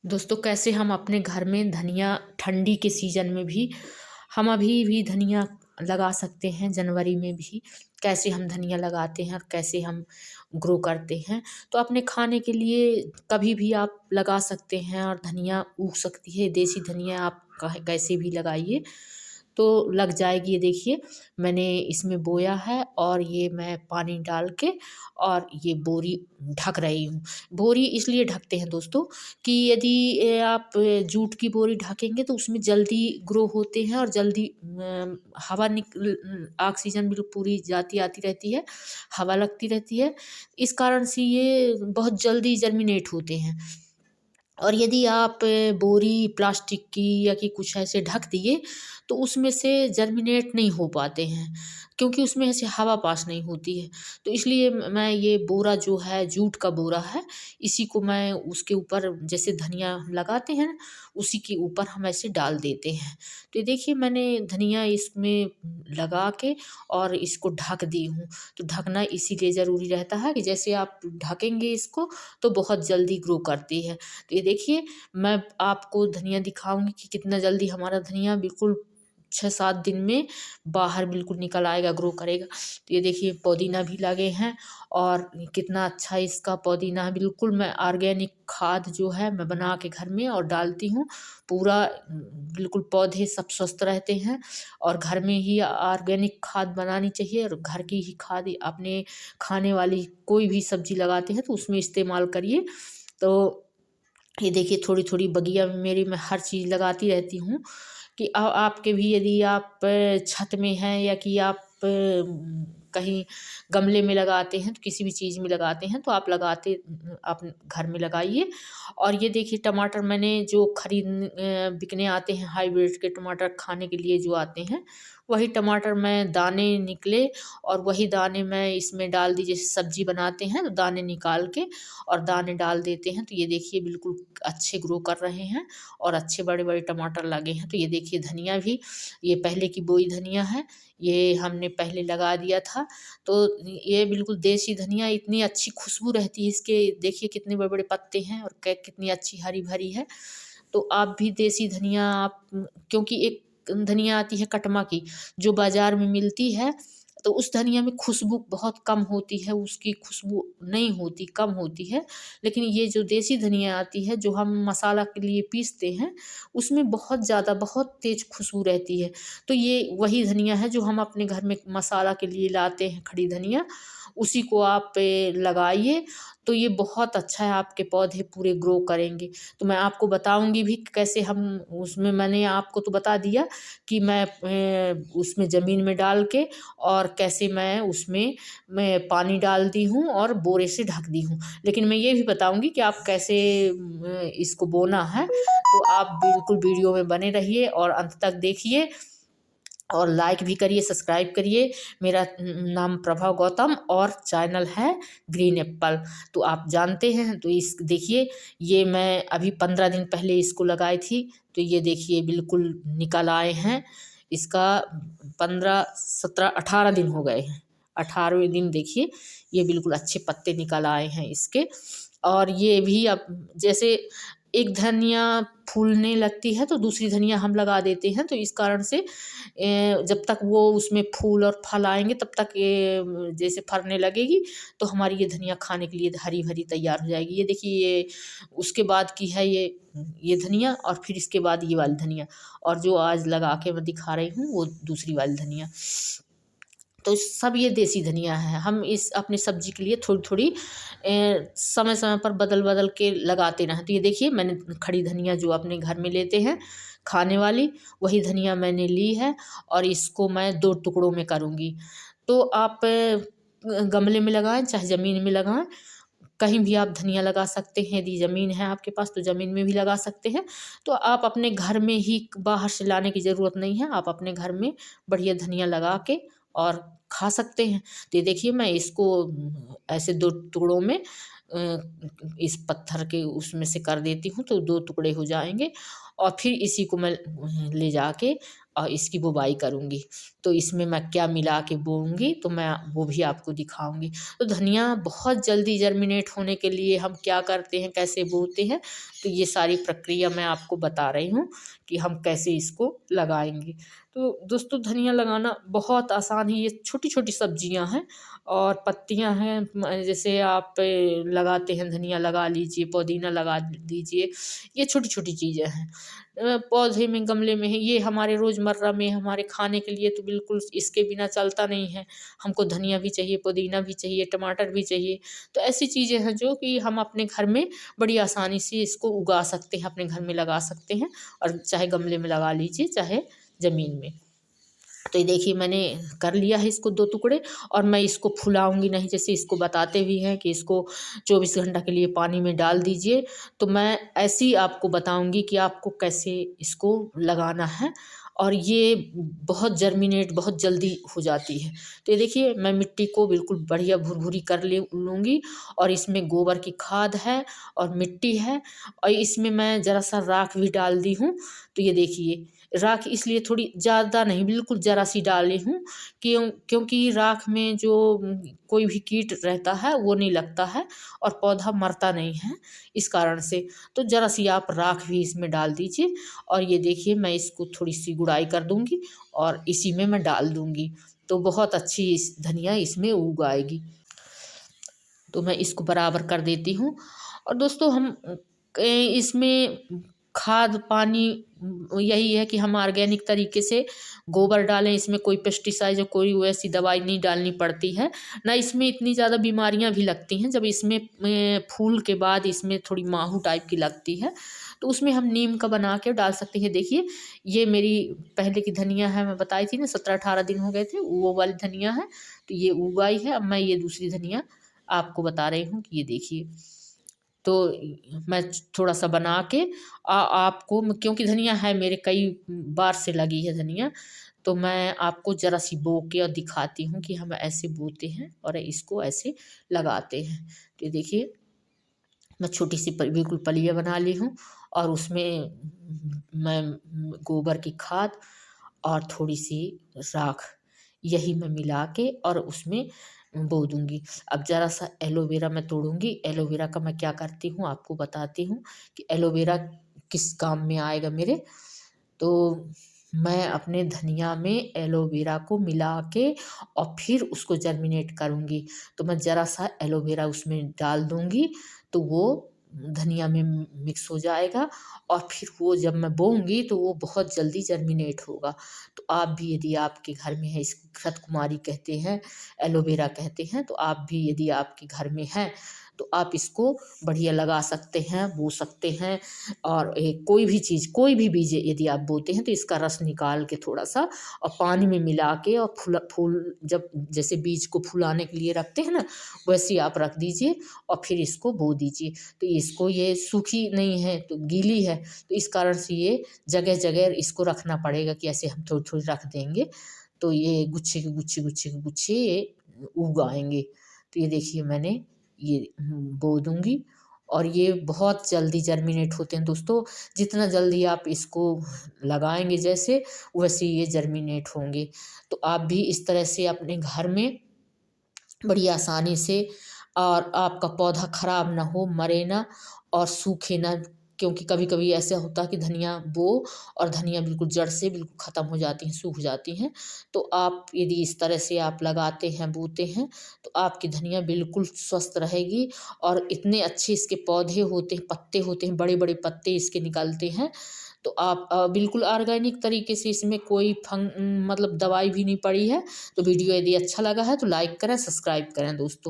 दोस्तों कैसे हम अपने घर में धनिया ठंडी के सीज़न में भी हम अभी भी धनिया लगा सकते हैं। जनवरी में भी कैसे हम धनिया लगाते हैं और कैसे हम ग्रो करते हैं। तो अपने खाने के लिए कभी भी आप लगा सकते हैं और धनिया उग सकती है। देसी धनिया आप कैसे भी लगाइए तो लग जाएगी। ये देखिए मैंने इसमें बोया है और ये मैं पानी डाल के और ये बोरी ढक रही हूँ। बोरी इसलिए ढकते हैं दोस्तों कि यदि आप जूट की बोरी ढकेंगे तो उसमें जल्दी ग्रो होते हैं और जल्दी हवा ऑक्सीजन बिल्कुल पूरी जाती आती रहती है, हवा लगती रहती है। इस कारण से ये बहुत जल्दी जर्मिनेट होते हैं। और यदि आप बोरी प्लास्टिक की या कि कुछ ऐसे ढक दिए तो उसमें से जर्मिनेट नहीं हो पाते हैं, क्योंकि उसमें ऐसे हवा पास नहीं होती है। तो इसलिए मैं ये बोरा जो है जूट का बोरा है, इसी को मैं उसके ऊपर जैसे धनिया लगाते हैं ना, उसी के ऊपर हम ऐसे डाल देते हैं। तो ये देखिए मैंने धनिया इसमें लगा के और इसको ढक दी हूँ। तो ढकना इसीलिए ज़रूरी रहता है कि जैसे आप ढकेंगे इसको तो बहुत जल्दी ग्रो करती है। तो ये देखिए मैं आपको धनिया दिखाऊँगी कि कितना जल्दी हमारा धनिया बिल्कुल 6-7 दिन में बाहर बिल्कुल निकल आएगा, ग्रो करेगा। तो ये देखिए पुदीना भी लगे हैं और कितना अच्छा इसका पुदीना है। बिल्कुल मैं ऑर्गेनिक खाद जो है मैं बना के घर में और डालती हूँ। पूरा बिल्कुल पौधे सब स्वस्थ रहते हैं और घर में ही ऑर्गेनिक खाद बनानी चाहिए और घर की ही खाद अपने खाने वाली कोई भी सब्ज़ी लगाते हैं तो उसमें इस्तेमाल करिए। तो ये देखिए थोड़ी-थोड़ी बगिया में मेरी मैं हर चीज़ लगाती रहती हूँ कि आपके भी यदि आप छत में हैं या कि आप कहीं गमले में लगाते हैं तो किसी भी चीज़ में लगाते हैं तो आप आप घर में लगाइए। और ये देखिए टमाटर मैंने जो बिकने आते हैं हाइब्रिड के टमाटर खाने के लिए जो आते हैं, वही टमाटर मैं दाने निकले और वही दाने मैं इसमें डाल दी। जैसे सब्ज़ी बनाते हैं तो दाने निकाल के और दाने डाल देते हैं। तो ये देखिए बिल्कुल अच्छे ग्रो कर रहे हैं और अच्छे बड़े-बड़े टमाटर लगे हैं। तो ये देखिए धनिया भी ये पहले की बोई धनिया है, ये हमने पहले लगा दिया था। तो ये बिल्कुल देसी धनिया इतनी अच्छी खुशबू रहती है इसके, देखिए कितने बड़े-बड़े पत्ते हैं और कितनी अच्छी हरी-भरी है। तो आप भी देसी धनिया आप क्योंकि एक धनिया आती है कटमा की, जो बाज़ार में मिलती है, तो उस धनिया में खुशबू बहुत कम होती है, उसकी खुशबू नहीं होती, कम होती है। लेकिन ये जो देसी धनिया आती है, जो हम मसाला के लिए पीसते हैं, उसमें बहुत ज़्यादा, बहुत तेज़ खुशबू रहती है। तो ये वही धनिया है जो हम अपने घर में मसाला के लिए लाते हैं, खड़ी धनिया, उसी को आप लगाइए, तो ये बहुत अच्छा है, आपके पौधे पूरे ग्रो करेंगे। तो मैं आपको बताऊँगी भी कि कैसे हम उसमें मैंने आपको तो बता दिया कि उसमें ज़मीन में डाल के और कैसे मैं पानी डाल दी हूँ और बोरे से ढक दी हूँ। लेकिन मैं ये भी बताऊँगी कि आप कैसे इसको बोना है, तो आप बिल्कुल वीडियो में बने रहिए और अंत तक देखिए और लाइक भी करिए, सब्सक्राइब करिए। मेरा नाम प्रभा गौतम और चैनल है ग्रीन एप्पल। तो आप जानते हैं तो इस देखिए ये मैं अभी 15 दिन पहले इसको लगाई थी, तो ये देखिए बिल्कुल निकल आए हैं। इसका 15, 17, 18 दिन हो गए हैं। 18वें दिन देखिए ये बिल्कुल अच्छे पत्ते निकल आए हैं इसके। और ये भी अब जैसे एक धनिया फूलने लगती है तो दूसरी धनिया हम लगा देते हैं, तो इस कारण से जब तक वो उसमें फूल और फल आएँगे तब तक ये जैसे फलने लगेगी तो हमारी ये धनिया खाने के लिए हरी-भरी तैयार हो जाएगी। ये देखिए ये उसके बाद की है ये धनिया और फिर इसके बाद ये वाली धनिया, और जो आज लगा के मैं दिखा रही हूँ वो दूसरी वाली धनिया। तो सब ये देसी धनिया है। हम इस अपनी सब्ज़ी के लिए थोड़ी-थोड़ी समय-समय पर बदल-बदल के लगाते रहें। तो ये देखिए मैंने खड़ी धनिया जो अपने घर में लेते हैं खाने वाली, वही धनिया मैंने ली है और इसको मैं 2 टुकड़ों में करूँगी। तो आप गमले में लगाएँ चाहे ज़मीन में लगाएँ, कहीं भी आप धनिया लगा सकते हैं। यदि ज़मीन है आपके पास तो ज़मीन में भी लगा सकते हैं। तो आप अपने घर में ही, बाहर से लाने की ज़रूरत नहीं है। आप अपने घर में बढ़िया धनिया लगा के और खा सकते हैं। तो ये देखिए मैं इसको ऐसे 2 टुकड़ों में इस पत्थर के उसमें से कर देती हूँ तो 2 टुकड़े हो जाएँगे और फिर इसी को मैं ले जाके इसकी बुवाई करूँगी। तो इसमें मैं क्या मिला के बोऊँगी तो मैं वो भी आपको दिखाऊँगी। तो धनिया बहुत जल्दी जर्मिनेट होने के लिए हम क्या करते हैं, कैसे बोते हैं, तो ये सारी प्रक्रिया मैं आपको बता रही हूँ कि हम कैसे इसको लगाएँगे। तो दोस्तों धनिया लगाना बहुत आसान है, ये छोटी-छोटी सब्जियाँ हैं और पत्तियाँ हैं जैसे आप लगाते हैं धनिया लगा लीजिए, पुदीना लगा दीजिए, ये छोटी-छोटी चीज़ें हैं। पौधे में, गमले में है, ये हमारे रोज़मर्रा में हमारे खाने के लिए तो बिल्कुल इसके बिना चलता नहीं है। हमको धनिया भी चाहिए, पुदीना भी चाहिए, टमाटर भी चाहिए। तो ऐसी चीज़ें हैं जो कि हम अपने घर में बड़ी आसानी से इसको उगा सकते हैं, अपने घर में लगा सकते हैं और चाहे गमले में लगा लीजिए, चाहे ज़मीन में। तो ये देखिए मैंने कर लिया है इसको 2 टुकड़े और मैं इसको फुलाऊँगी नहीं, जैसे इसको बताते भी हैं कि इसको 24 घंटा के लिए पानी में डाल दीजिए। तो मैं ऐसे ही आपको बताऊँगी कि आपको कैसे इसको लगाना है और ये बहुत जर्मिनेट बहुत जल्दी हो जाती है। तो ये देखिए मैं मिट्टी को बिल्कुल बढ़िया भुरभुरी कर ले लूँगी और इसमें गोबर की खाद है और मिट्टी है और इसमें मैं ज़रा-सा राख भी डाल दी हूँ। तो ये देखिए राख इसलिए थोड़ी ज़्यादा नहीं, बिल्कुल ज़रा सी डाली हूँ क्योंकि राख में जो कोई भी कीट रहता है वो नहीं लगता है और पौधा मरता नहीं है इस कारण से। तो ज़रा सी आप राख भी इसमें डाल दीजिए और ये देखिए मैं इसको थोड़ी सी गुड़ाई कर दूँगी और इसी में मैं डाल दूँगी। तो बहुत अच्छी इस धनिया इसमें उग आएगी। तो मैं इसको बराबर कर देती हूँ और दोस्तों हम इसमें खाद पानी यही है कि हम ऑर्गेनिक तरीके से गोबर डालें, इसमें कोई पेस्टिसाइड या कोई वैसी दवाई नहीं डालनी पड़ती है, ना इसमें इतनी ज़्यादा बीमारियां भी लगती हैं। जब इसमें फूल के बाद इसमें थोड़ी माहू टाइप की लगती है तो उसमें हम नीम का बना के डाल सकते हैं। देखिए ये मेरी पहले की धनिया है, मैं बताई थी ना 17-18 दिन हो गए थे, वो वाली धनिया है। तो ये उगाई है, अब मैं ये दूसरी धनिया आपको बता रही हूँ कि ये देखिए। तो मैं थोड़ा-सा बना के आपको क्योंकि धनिया है मेरे कई बार से लगी है धनिया, तो मैं आपको ज़रा-सी बो के और दिखाती हूँ कि हम ऐसे बोते हैं और इसको ऐसे लगाते हैं। तो ये देखिए मैं छोटी-सी बिल्कुल पलिया बना ली हूँ और उसमें मैं गोबर की खाद और थोड़ी-सी राख यही मैं मिला के और उसमें बो दूँगी। अब ज़रा-सा एलोवेरा मैं तोड़ूँगी, एलोवेरा का मैं क्या करती हूँ आपको बताती हूँ कि एलोवेरा किस काम में आएगा मेरे। तो मैं अपने धनिया में एलोवेरा को मिला के और फिर उसको जर्मिनेट करूँगी। तो मैं ज़रा-सा एलोवेरा उसमें डाल दूँगी, तो वो धनिया में मिक्स हो जाएगा और फिर वो जब मैं बोऊँगी तो वो बहुत जल्दी जर्मिनेट होगा। तो आप भी यदि आपके घर में है, इसको घृतकुमारी कहते हैं, एलोवेरा कहते हैं, तो आप भी यदि आपके घर में है, तो आप इसको बढ़िया लगा सकते हैं, बो सकते हैं और कोई भी चीज़, कोई भी बीज यदि आप बोते हैं तो इसका रस निकाल के थोड़ा-सा और पानी में मिला के और फूल जब जैसे बीज को फुलाने के लिए रखते हैं ना, वैसे ही आप रख दीजिए और फिर इसको बो दीजिए। तो इसको ये सूखी नहीं है तो गीली है, तो इस कारण से ये जगह-जगह इसको रखना पड़ेगा कि ऐसे हम थोड़ी-थोड़ी रख देंगे, तो ये गुच्छे के गुच्छे, गुच्छे के गुच्छे ये उग आएँगे। तो ये देखिए मैंने ये बो दूँगी और ये बहुत जल्दी जर्मिनेट होते हैं दोस्तों। जितना जल्दी आप इसको लगाएँगे जैसे, वैसे ये जर्मिनेट होंगे। तो आप भी इस तरह से अपने घर में बड़ी आसानी से और आपका पौधा खराब ना हो, मरे ना और सूखे ना, क्योंकि कभी-कभी ऐसा होता है कि धनिया बो और धनिया बिल्कुल जड़ से बिल्कुल ख़त्म हो जाती हैं, सूख जाती हैं। तो आप यदि इस तरह से आप लगाते हैं, बोते हैं, तो आपकी धनिया बिल्कुल स्वस्थ रहेगी और इतने अच्छे इसके पौधे होते हैं, पत्ते होते हैं, बड़े-बड़े पत्ते इसके निकलते हैं। तो आप बिल्कुल ऑर्गेनिक तरीके से, इसमें कोई मतलब दवाई भी नहीं पड़ी है। तो वीडियो यदि अच्छा लगा है तो लाइक करें, सब्सक्राइब करें दोस्तों।